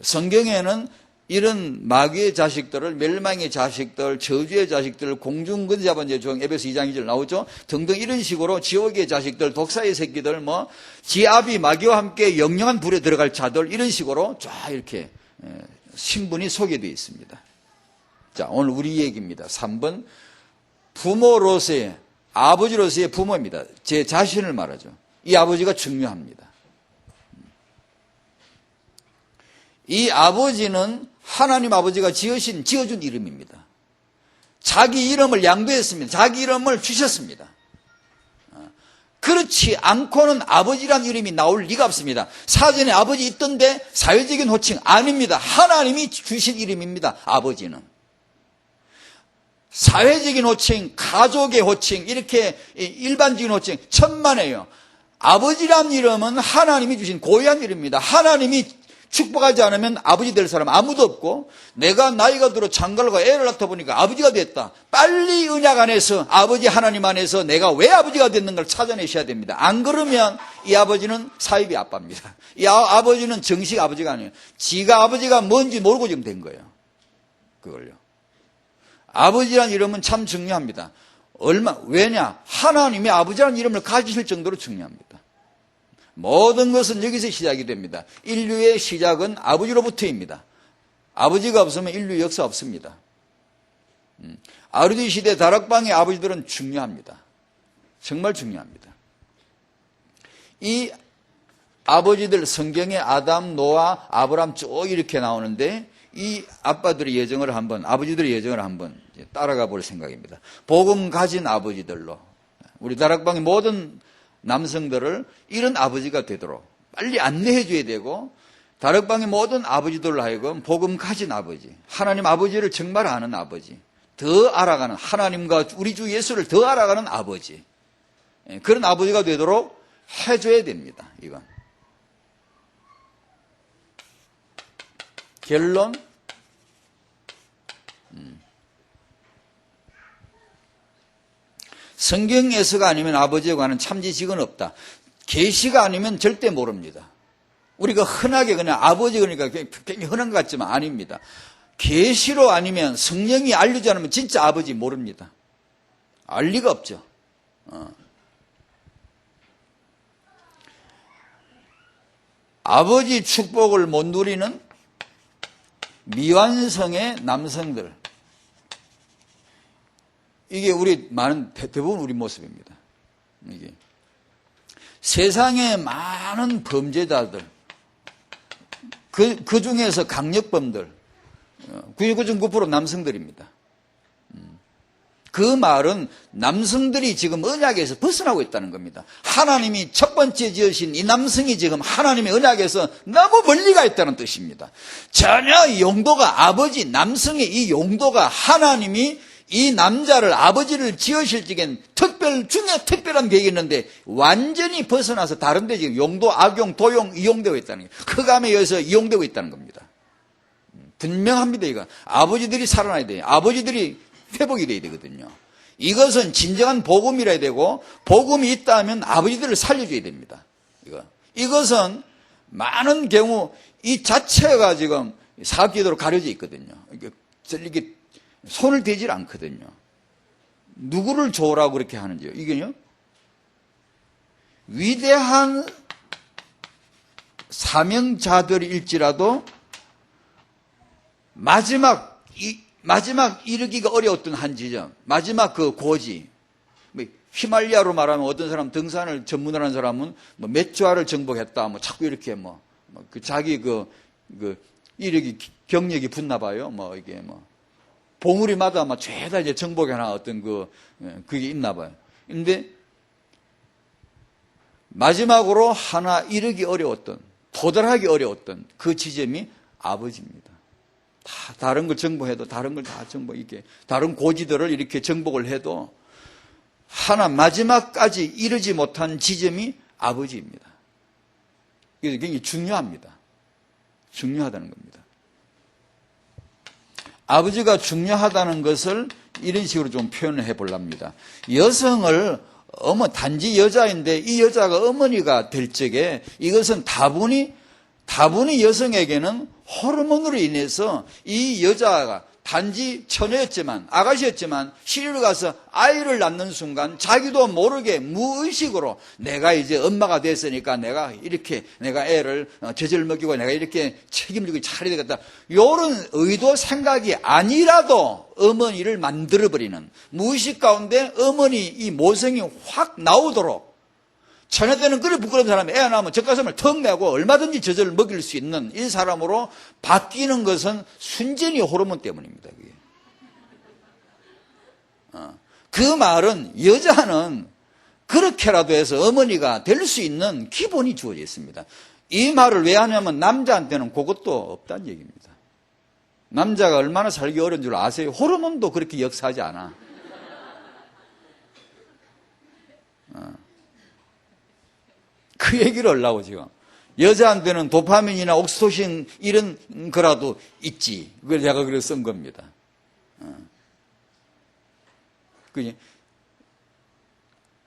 성경에는 이런 마귀의 자식들을 멸망의 자식들, 저주의 자식들, 공중거지 잡은 종 에베소 2장 2절 나오죠. 등등 이런 식으로 지옥의 자식들, 독사의 새끼들, 지압이 마귀와 함께 영영한 불에 들어갈 자들 이런 식으로 쫙 이렇게 신분이 소개되어 있습니다. 자, 오늘 우리 얘기입니다. 3번 부모로서의 아버지로서의 부모입니다. 제 자신을 말하죠. 이 아버지가 중요합니다. 이 아버지는 하나님 아버지가 지어준 이름입니다. 자기 이름을 양도했습니다. 자기 이름을 주셨습니다. 그렇지 않고는 아버지란 이름이 나올 리가 없습니다. 사전에 아버지 있던데 사회적인 호칭 아닙니다. 하나님이 주신 이름입니다. 아버지는. 사회적인 호칭, 가족의 호칭, 이렇게 일반적인 호칭 천만에요. 아버지란 이름은 하나님이 주신 고유한 이름입니다. 하나님이 축복하지 않으면 아버지 될 사람 아무도 없고 내가 나이가 들어 장가를 애를 낳다 보니까 아버지가 됐다. 빨리 언약 안에서 아버지 하나님 안에서 내가 왜 아버지가 됐는가를 찾아내셔야 됩니다. 안 그러면 이 아버지는 사이비 아빠입니다. 이 아버지는 정식 아버지가 아니에요. 지가 아버지가 뭔지 모르고 지금 된 거예요. 그걸요. 아버지란 이름은 참 중요합니다. 왜냐? 하나님이 아버지라는 이름을 가지실 정도로 중요합니다. 모든 것은 여기서 시작이 됩니다. 인류의 시작은 아버지로부터입니다. 아버지가 없으면 인류 역사 없습니다. 아르디 시대 다락방의 아버지들은 중요합니다. 정말 중요합니다. 이 아버지들 성경에 아담, 노아, 아브람 쭉 이렇게 나오는데 이 아빠들의 예정을 아버지들의 예정을 한번 따라가 볼 생각입니다. 복음 가진 아버지들로 우리 다락방의 모든 남성들을 이런 아버지가 되도록 빨리 안내해 줘야 되고 다락방의 모든 아버지들로 하여금 복음 가진 아버지, 하나님 아버지를 정말 아는 아버지, 더 알아가는 하나님과 우리 주 예수를 더 알아가는 아버지, 그런 아버지가 되도록 해줘야 됩니다. 이건 결론 성경에서가 아니면 아버지에 관한 참지식은 없다. 계시가 아니면 절대 모릅니다. 우리가 흔하게 그냥 아버지 그러니까 굉장히 흔한 것 같지만 아닙니다. 계시로 아니면 성령이 알려주지 않으면 진짜 아버지 모릅니다. 알 리가 없죠. 아버지 축복을 못 누리는 미완성의 남성들. 이게 우리 대부분 우리 모습입니다. 이게 세상에 많은 범죄자들, 그 중에서 강력범들, 99.9% 남성들입니다. 그 말은 남성들이 지금 언약에서 벗어나고 있다는 겁니다. 하나님이 첫 번째 지으신 이 남성이 지금 하나님의 언약에서 너무 멀리 가 있다는 뜻입니다. 전혀 이 용도가 아버지, 남성의 이 용도가 하나님이 이 남자를 아버지를 지으실 적엔 특별한 계획이 있는데 완전히 벗어나서 다른 데 지금 용도, 악용, 도용, 이용되고 있다는 거예요. 흑암에 의해서 이용되고 있다는 겁니다. 분명합니다. 이거 아버지들이 살아나야 돼요. 아버지들이 회복이 돼야 되거든요. 이것은 진정한 복음이라 해야 되고, 복음이 있다면 아버지들을 살려줘야 됩니다. 이것은 많은 경우 이 자체가 지금 사학기도로 가려져 있거든요. 이게 손을 대질 않거든요. 누구를 좋으라고 그렇게 하는지요? 이게요, 위대한 사명자들일지라도 마지막 이르기가 어려웠던 한 지점, 마지막 그 고지, 히말리아로 말하면 어떤 사람 등산을 전문하는 사람은 몇 주알을 정복했다, 자꾸 이렇게 그 자기 그 이르기 경력이 붙나 봐요. 이게 봉우리마다 죄다 이제 정복해나 어떤 그게 있나 봐요. 근데 마지막으로 하나 이르기 어려웠던, 도달하기 어려웠던 그 지점이 아버지입니다. 다 다른 걸 정복해도 다른 걸 다 이렇게 다른 고지들을 이렇게 정복을 해도 하나 마지막까지 이르지 못한 지점이 아버지입니다. 이게 굉장히 중요합니다. 중요하다는 겁니다. 아버지가 중요하다는 것을 이런 식으로 좀 표현을 해보랍니다. 여성을 단지 여자인데 이 여자가 어머니가 될 적에 이것은 다분히 여성에게는 호르몬으로 인해서 이 여자가 단지 처녀였지만, 아가씨였지만 시리로 가서 아이를 낳는 순간 자기도 모르게 무의식으로 내가 이제 엄마가 됐으니까 내가 애를 젖을 먹이고 내가 이렇게 책임지고 차려야 되겠다, 이런 의도 생각이 아니라도 어머니를 만들어버리는, 무의식 가운데 어머니 이 모성이 확 나오도록, 처녀 때는 그래 부끄러운 사람이 애 낳으면 젖가슴을 턱 내고 얼마든지 젖을 먹일 수 있는 이 사람으로 바뀌는 것은 순전히 호르몬 때문입니다. 그 말은 여자는 그렇게라도 해서 어머니가 될 수 있는 기본이 주어져 있습니다. 이 말을 왜 하냐면 남자한테는 그것도 없다는 얘기입니다. 남자가 얼마나 살기 어려운 줄 아세요? 호르몬도 그렇게 역사하지 않아. 그 얘기를 하려고 지금. 여자한테는 도파민이나 옥시토신 이런 거라도 있지. 그걸 제가 그래서 쓴 겁니다.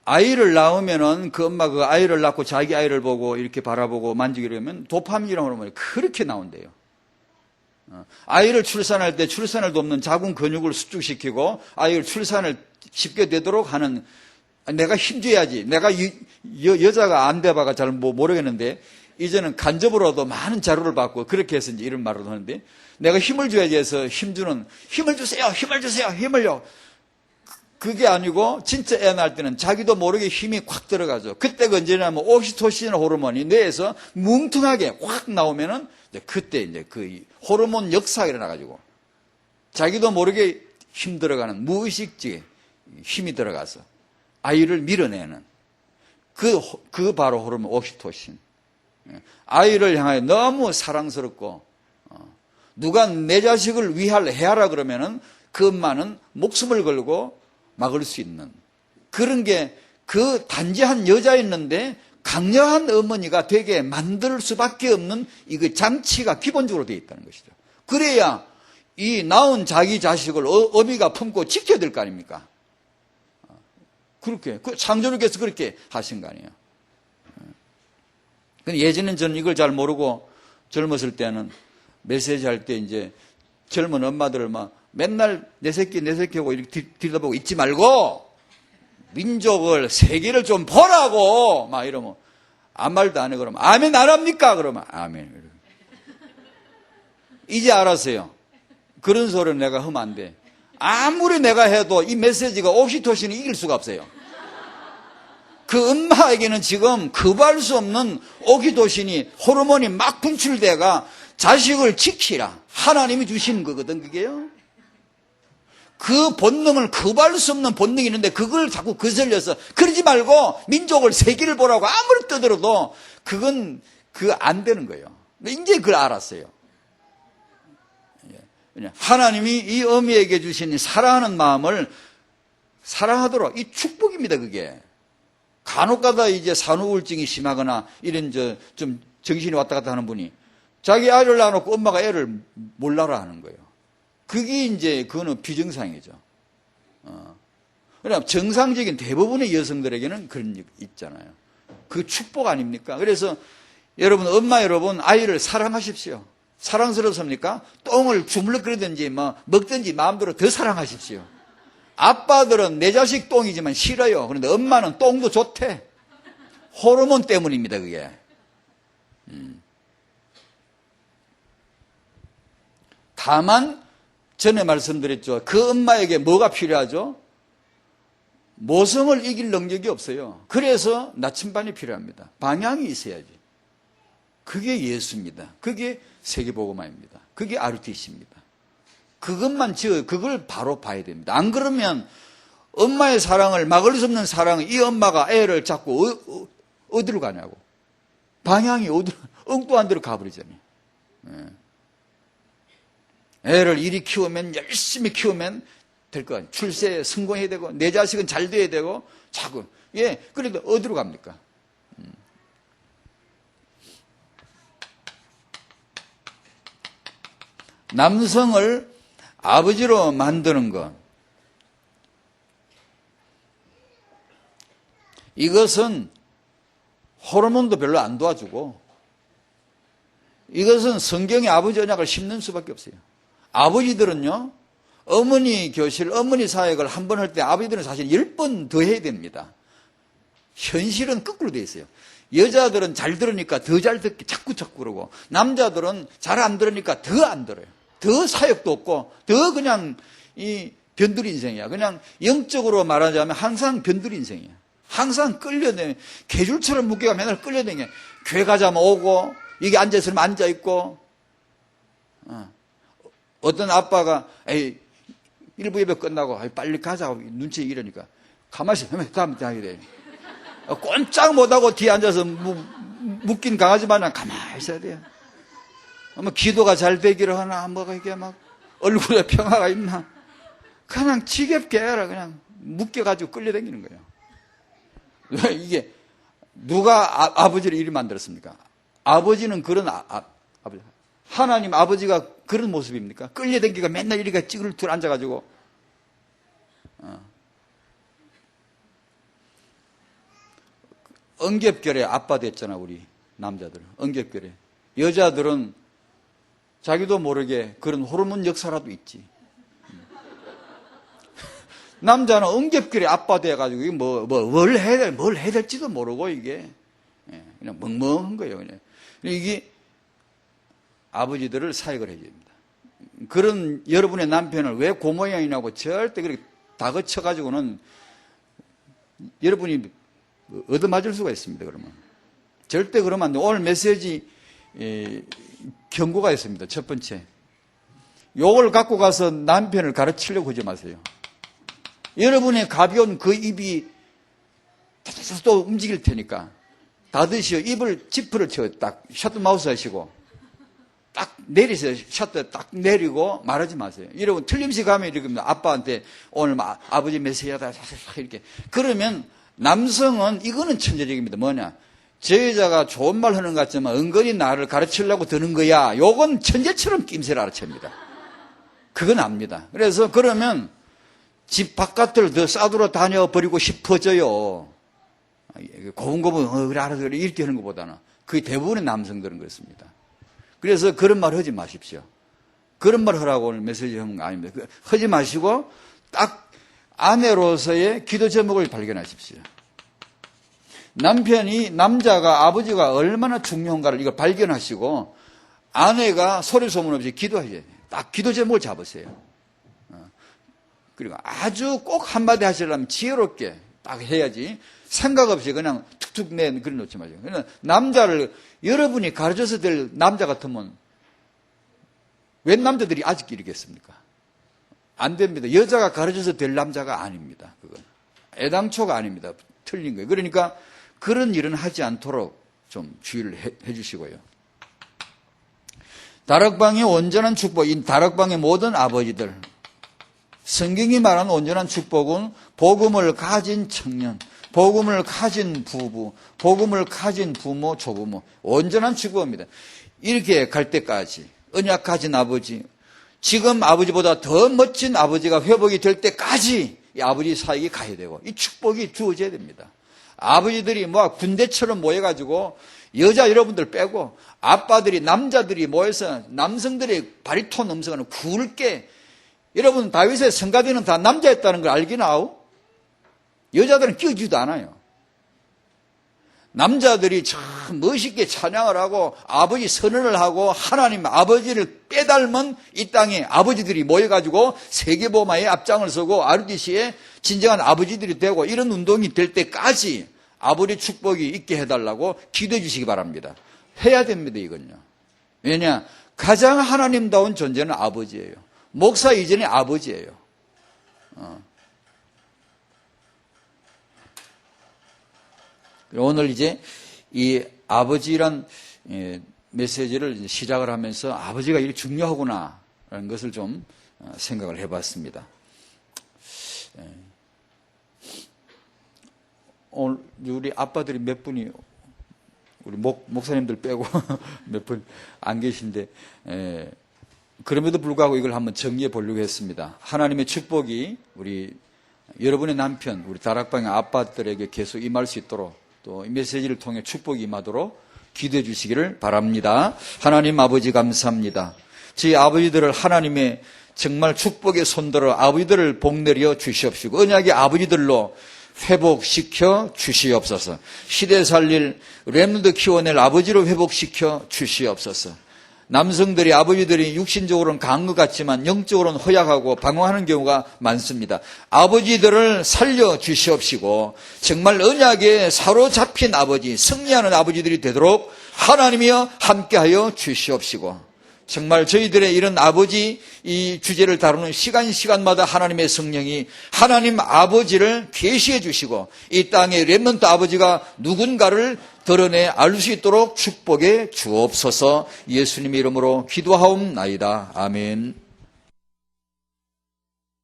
아이를 낳으면은 그 엄마 그 아이를 낳고 자기 아이를 보고 이렇게 바라보고 만지게 되면 도파민이라고 하면 그렇게 나온대요. 아이를 출산할 때 출산을 돕는 자궁 근육을 수축시키고 아이를 출산을 쉽게 되도록 하는, 내가 힘줘야지. 내가 여자가 안 돼봐가 잘 모르겠는데 이제는 간접으로도 많은 자료를 받고 그렇게 해서 이제 이런 말을 하는데, 내가 힘을 줘야지 해서 힘을 주세요, 힘을요. 그게 아니고 진짜 애 낳을 때는 자기도 모르게 힘이 콱 들어가죠. 그때가 언제냐면 옥시토신 호르몬이 뇌에서 뭉퉁하게 확 나오면은 그때 이제 그 호르몬 역사가 일어나가지고 자기도 모르게 힘 들어가는, 무의식적에 힘이 들어가서 아이를 밀어내는 그 바로 호르몬 옥시토신. 아이를 향하여 너무 사랑스럽고 누가 내 자식을 해하라 그러면은 그 엄마는 목숨을 걸고 막을 수 있는 그런 게 그 단지한 여자였는데 강력한 어머니가 되게 만들 수밖에 없는 이거 장치가 기본적으로 되어 있다는 것이죠. 그래야 이 낳은 자기 자식을 어미가 품고 지켜야 될 거 아닙니까? 그렇게 창조주께서 그렇게 하신 거 아니에요. 근데 예전엔 저는 이걸 잘 모르고 젊었을 때는 메시지 할 때 이제 젊은 엄마들을 막 맨날 내 새끼 하고 이렇게 들여다보고 있지 말고 민족을, 세계를 좀 보라고 막 이러면 아무 말도 안 해. 그러면 아멘 안 합니까? 그러면 아멘. 이제 알았어요. 그런 소리는 내가 하면 안 돼. 아무리 내가 해도 이 메시지가 옥시토신이 이길 수가 없어요. 그 엄마에게는 지금 거부할 수 없는 옥시토신이, 호르몬이 막 분출돼가 자식을 지키라 하나님이 주신 거거든, 그게요. 그 본능을 거부할 수 없는 본능이 있는데 그걸 자꾸 거슬려서 그러지 말고 민족을 세계를 보라고 아무리 떠들어도 그건 안 되는 거예요. 이제 그걸 알았어요. 하나님이 이 어미에게 주신 사랑하는 마음을 사랑하도록, 이 축복입니다, 그게. 간혹가다 이제 산후우울증이 심하거나 이런 좀 정신이 왔다 갔다 하는 분이 자기 아이를 낳아놓고 엄마가 애를 몰라라 하는 거예요. 그게 이제 그거는 비정상이죠. 그러나 정상적인 대부분의 여성들에게는 그런 일 있잖아요. 그 축복 아닙니까? 그래서 여러분, 엄마 여러분, 아이를 사랑하십시오. 사랑스럽습니까? 똥을 주물럭거리든지 먹든지 마음대로 더 사랑하십시오. 아빠들은 내 자식 똥이지만 싫어요. 그런데 엄마는 똥도 좋대. 호르몬 때문입니다, 그게. 다만 전에 말씀드렸죠. 그 엄마에게 뭐가 필요하죠? 모성을 이길 능력이 없어요. 그래서 나침반이 필요합니다. 방향이 있어야지. 그게 예수입니다. 그게 세계복음화입니다. 그게 RTC입니다. 그걸 바로 봐야 됩니다. 안 그러면 엄마의 사랑을 막을 수 없는 사랑을 이 엄마가 애를 잡고 어디로 가냐고. 방향이 엉뚱한 데로 가버리잖아요. 애를 이리 키우면, 열심히 키우면 될 거 아니에요. 출세에 성공해야 되고 내 자식은 잘 돼야 되고 자꾸. 그래도 어디로 갑니까? 남성을 아버지로 만드는 것, 이것은 호르몬도 별로 안 도와주고 이것은 성경의 아버지 언약을 심는 수밖에 없어요. 아버지들은요, 어머니 교실, 어머니 사역을 한 번 할 때 아버지들은 사실 10번 더 해야 됩니다. 현실은 거꾸로 돼 있어요. 여자들은 잘 들으니까 더 잘 듣기 자꾸 그러고, 남자들은 잘 안 들으니까 더 안 들어요. 더 사역도 없고 더 그냥 이 변두리 인생이야. 그냥 영적으로 말하자면 항상 변두리 인생이야. 항상 끌려다녀. 개줄처럼 묶여가 맨날 끌려다녀. 교회 가자면 오고, 여기 앉아있으면 앉아있고. 어떤 아빠가 일부 예배 끝나고 빨리 가자고 눈치 이러니까 가만히 있어. 다음에 하게 돼. 꼼짝 못하고 뒤에 앉아서 묶인 강아지 마냥 가만히 있어야 돼요. 기도가 잘 되기를 하나, 뭐가 이게 막 얼굴에 평화가 있나. 그냥 지겹게 해라. 그냥 묶여가지고 끌려다니는 거예요. 이게 누가 아버지를 이리 만들었습니까? 아버지는 그런 아버지. 하나님 아버지가 그런 모습입니까? 끌려다니기가 맨날 이리가 찌그러 둘 앉아가지고. 엉겹결에 아빠 됐잖아, 우리 남자들은. 엉겹결에. 여자들은 자기도 모르게 그런 호르몬 역사라도 있지. 남자는 엉겹결에 아빠 돼가지고 뭘 해야 될지도 모르고 이게 그냥 멍멍한 거예요. 그냥. 이게 아버지들을 사역을 해야 됩니다. 그런 여러분의 남편을 왜 그 모양이냐고 절대 그렇게 다그쳐가지고는 여러분이 얻어맞을 수가 있습니다. 그러면 절대 그러면 안 돼요. 오늘 메시지 경고가 있습니다. 첫 번째, 요걸 갖고 가서 남편을 가르치려고 하지 마세요. 여러분의 가벼운 그 입이 또 움직일 테니까 닫으시오. 입을 지프를 채워 딱 셔터 마우스 하시고 딱 내리세요. 셔터 딱 내리고 말하지 마세요. 여러분 틀림없이 가면 이렇게 아빠한테 오늘 아버지 메시지하다 이렇게 그러면 남성은 이거는 천재적입니다. 뭐냐? 저 여자가 좋은 말 하는 것 같지만 은근히 나를 가르치려고 드는 거야. 요건 천재처럼 낌새를 알아챕니다. 그건 압니다. 그래서 그러면 집 바깥을 더 싸돌아 다녀버리고 싶어져요. 고분고분 그래 알아서 그래 이렇게 하는 것보다는. 그게 대부분의 남성들은 그렇습니다. 그래서 그런 말 하지 마십시오. 그런 말 하라고 오늘 메시지 하는 거 아닙니다. 하지 마시고 딱 아내로서의 기도 제목을 발견하십시오. 남자가 아버지가 얼마나 중요한가를 이걸 발견하시고 아내가 소리 소문 없이 기도하셔야 돼요. 딱 기도 제목을 잡으세요. 그리고 아주 꼭 한마디 하시려면 지혜롭게 딱 해야지 생각 없이 그냥 툭툭 그런 놓지 마세요. 그냥 남자를 여러분이 가르쳐서 될 남자 같으면 웬 남자들이 아직 이러겠습니까? 안 됩니다. 여자가 가르쳐서 될 남자가 아닙니다. 그건 애당초가 아닙니다. 틀린 거예요. 그러니까 그런 일은 하지 않도록 좀 주의를 해 주시고요. 다락방의 온전한 축복, 이 다락방의 모든 아버지들, 성경이 말하는 온전한 축복은 복음을 가진 청년, 복음을 가진 부부, 복음을 가진 부모, 조부모, 온전한 축복입니다. 이렇게 갈 때까지 언약 가진 아버지, 지금 아버지보다 더 멋진 아버지가 회복이 될 때까지 이 아버지 사역이 가야 되고 이 축복이 주어져야 됩니다. 아버지들이 군대처럼 모여가지고 여자 여러분들 빼고 아빠들이 남자들이 모여서 남성들의 바리톤 음성을 굵게, 여러분 다윗의 성가대는 다 남자였다는 걸 알기나우? 여자들은 끼어지도 않아요. 남자들이 참 멋있게 찬양을 하고 아버지 선언을 하고 하나님 아버지를 빼닮은 이 땅에 아버지들이 모여가지고 세계보마에 앞장을 서고 RDC에 진정한 아버지들이 되고 이런 운동이 될 때까지 아버지 축복이 있게 해달라고 기도해 주시기 바랍니다. 해야 됩니다, 이건요. 왜냐? 가장 하나님다운 존재는 아버지예요. 목사 이전에 아버지예요. 오늘 이제 이 아버지란 메시지를 시작을 하면서 아버지가 이렇게 중요하구나라는 것을 좀 생각을 해봤습니다. 오늘 우리 아빠들이 몇 분이 우리 목사님들 빼고 몇 분 안 계신데 그럼에도 불구하고 이걸 한번 정리해 보려고 했습니다. 하나님의 축복이 우리 여러분의 남편, 우리 다락방의 아빠들에게 계속 임할 수 있도록 또 이 메시지를 통해 축복이 임하도록 기도해 주시기를 바랍니다. 하나님 아버지 감사합니다. 저희 아버지들을 하나님의 정말 축복의 손들어 아버지들을 복내려 주시옵시고 언약의 아버지들로 회복시켜 주시옵소서. 시대 살릴 렘넌트 키워낼 아버지로 회복시켜 주시옵소서. 남성들이 아버지들이 육신적으로는 강한 것 같지만 영적으로는 허약하고 방황하는 경우가 많습니다. 아버지들을 살려 주시옵시고 정말 언약에 사로잡힌 아버지, 승리하는 아버지들이 되도록 하나님이여 함께하여 주시옵시고 정말 저희들의 이런 아버지 이 주제를 다루는 시간마다 하나님의 성령이 하나님 아버지를 계시해 주시고 이 땅의 렘넌트 아버지가 누군가를 드러내 알 수 있도록 축복해 주옵소서. 예수님의 이름으로 기도하옵나이다. 아멘.